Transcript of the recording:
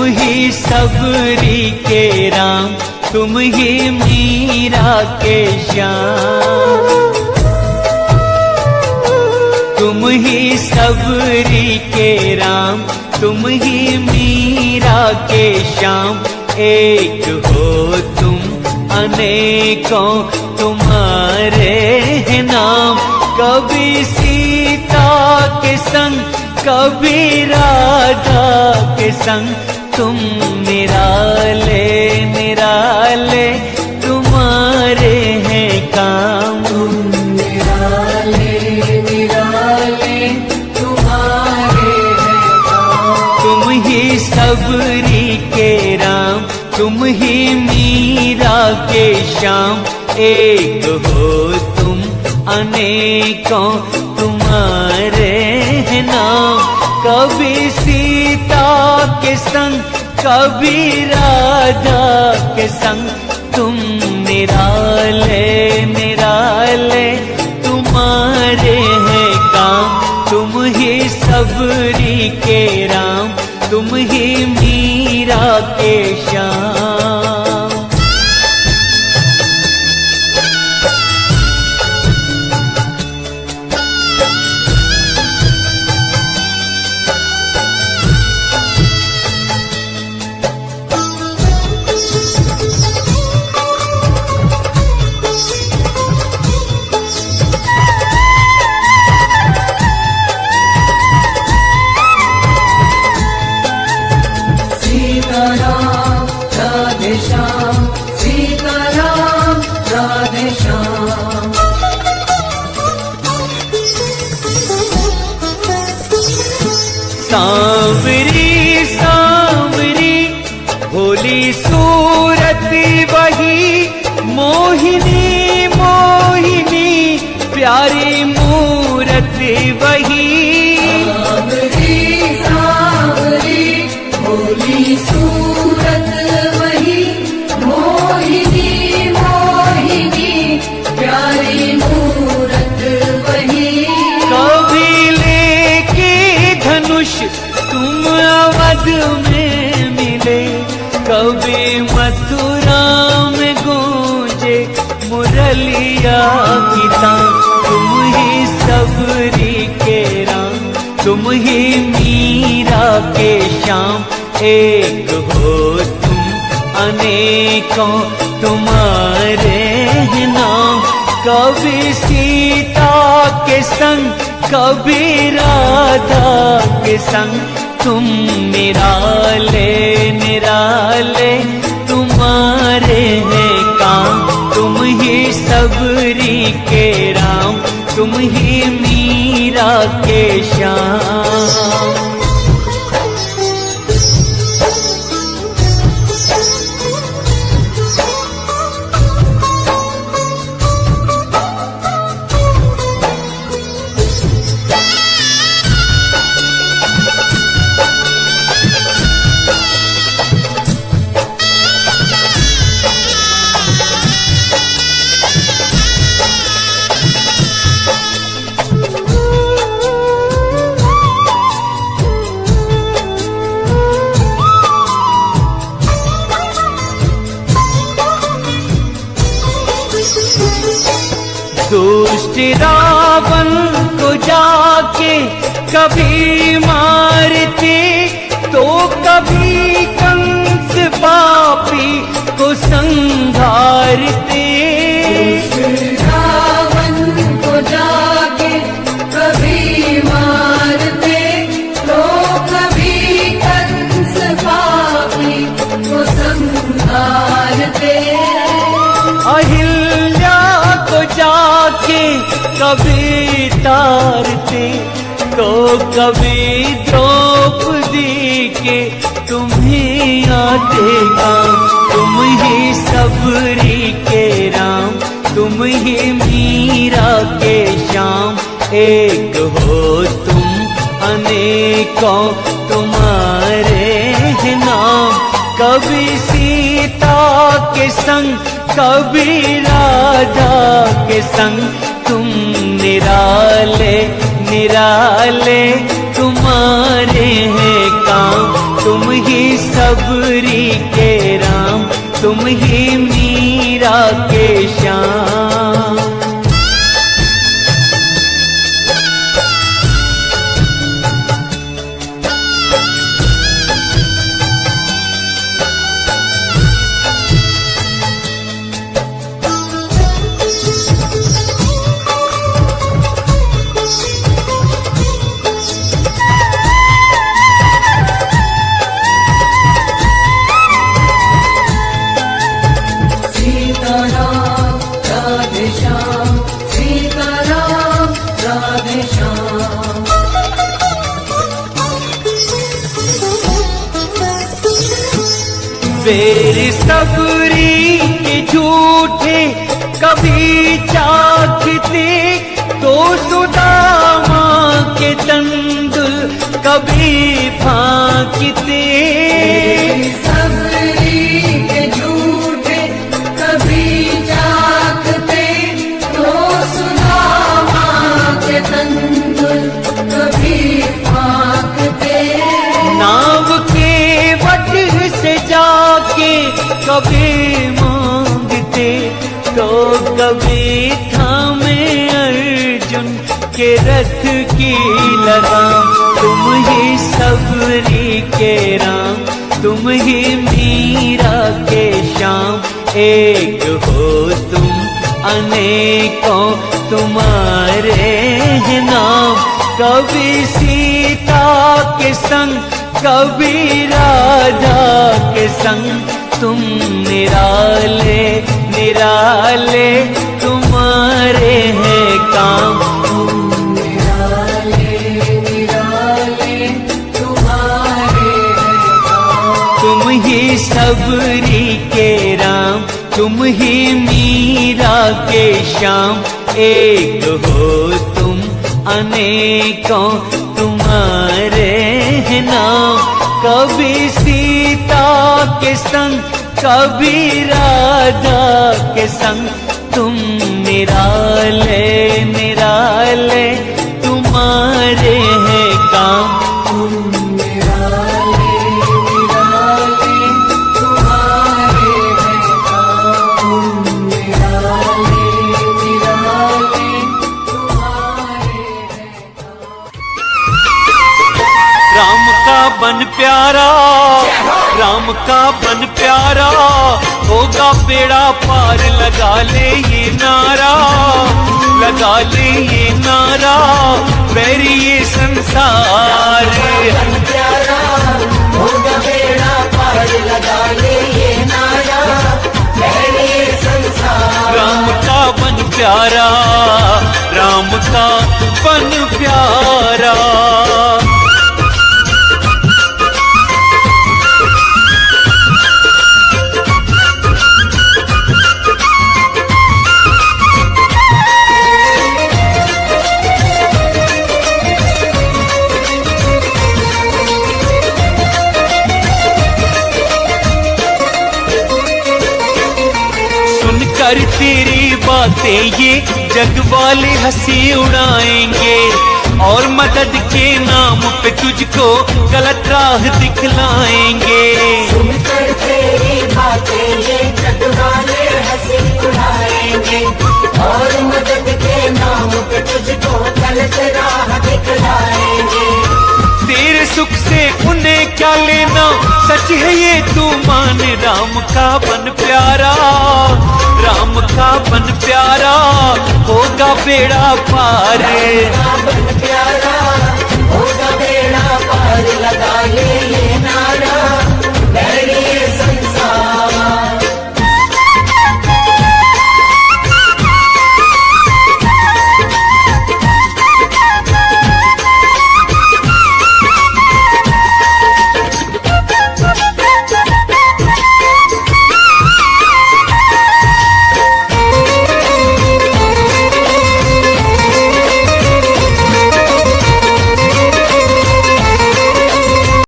ही सबरी के राम, तुम ही मीरा के श्याम। तुम ही सबरी के राम, तुम ही मीरा के श्याम। एक हो तुम अनेकों तुम्हारे हैं नाम। कभी सीता के संग, कभी राधा के संग, तुम निराले निराले तुम्हारे हैं काम। निराले निराले तुम्हारे हैं काम। तुम ही सबरी के राम, तुम ही मीरा के श्याम। एक हो तुम अनेकों तुम्हारे हैं नाम। कभी सीता के संग, कभी राधा के संग, तुम निराले निराले तुम्हारे हैं काम। तुम ही सबरी के राम, तुम ही मीरा के श्याम। सीताराम राधे श्याम, सीताराम राधे श्याम। सांवरी सांवरी भोली सूरत वही, मोहिनी मोहिनी प्यारी मूरत वही। सांवरी सांवरी भोली सूरत वही, मोहिनी मोहिनी प्यारी मूरत वही। कभी लेके धनुष तुम अवध में मिले, कभी मथुरा में गूंजे मुरलिया की तान। तुम ही सबरी के राम, तुम ही मीरा के श्याम। एक हो तुम अनेकों तुम्हारे हैं नाम। कभी सीता के संग, कभी राधा के संग, तुम निराले निराले तुम्हारे हैं काम। तुम ही सबरी के राम, तुम ही मीरा के श्याम। दुष्ट रावण को जाके कभी मारते, तो कभी कंस पापी को संहारते। रावण को जाके कभी मारते, तो कभी कंस पापी को संहारते। अहिल्या को जाके कभी तारते, तो कभी द्रौपदी के तुम्हें आते काम। तुम ही सबरी के राम, तुम ही मीरा के श्याम। एक हो तुम अनेकों तुम्हारे हैं नाम। कभी सीता के संग, कभी राधा के संग, तुम निराले निराले तुम्हारे हैं काम। तुम ही सबरी के राम, तुम ही मीरा के श्याम। सीताराम राधे श्याम, सीताराम राधे श्याम। बेर सबरी के झूठे कभी चाखते, तो सुदामा के तंदुल कभी फांकते। सबरी के झूठे कभी चाखते, तो सुदामा के तंदुल कभी फांकते। नाव के वट से जाके कभी मांगते, तो कभी थामे अर्जुन के रथ की लगाम। तुम ही सबरी के राम, तुम ही मीरा के श्याम। एक हो तुम अनेकों तुम्हारे हैं नाम। कभी सीता के संग, कभी राधा के संग, तुम निराले निराले तुम्हारे हैं काम। निराले निराले तुम्हारे हैं काम। तुम ही सबरी के राम, तुम ही मीरा के श्याम। एक हो तुम अनेकों तुम्हारे हैं नाम। कभी सीता के संग, कभी राधा के संग, तुम निराले निराले तुम्हारे हैं काम। निराले निराले तुम्हारे हैं काम। निराले निराले तुम्हारे हैं काम। राम का बन प्यारा, राम का बन प्यारा, होगा बेड़ा पार। लगा ले ये नारा, लगा ले ये नारा, बैरी ये संसार। प्यारा होगा बेड़ा पार, लगा ले ये नारा, बैरी ये संसार। राम का बन प्यारा, राम का बन प्यारा। सुनकर तेरी बातें ये जग वाले हंसी उड़ाएंगे, और मदद के नाम पे तुझको गलत राह दिखलाएंगे। सुनकर तेरी बातें ये जग वाले हंसी उड़ाएंगे, और मदद के नाम पे तुझको गलत राह दिखलाएंगे। तेरे सुख से उन्हें क्या लेना, सच है ये तू मान। राम का बन प्यारा, राम का बन प्यारा, होगा बेड़ा पार। बन प्यारा होगा बेड़ा पार, लगा ले ये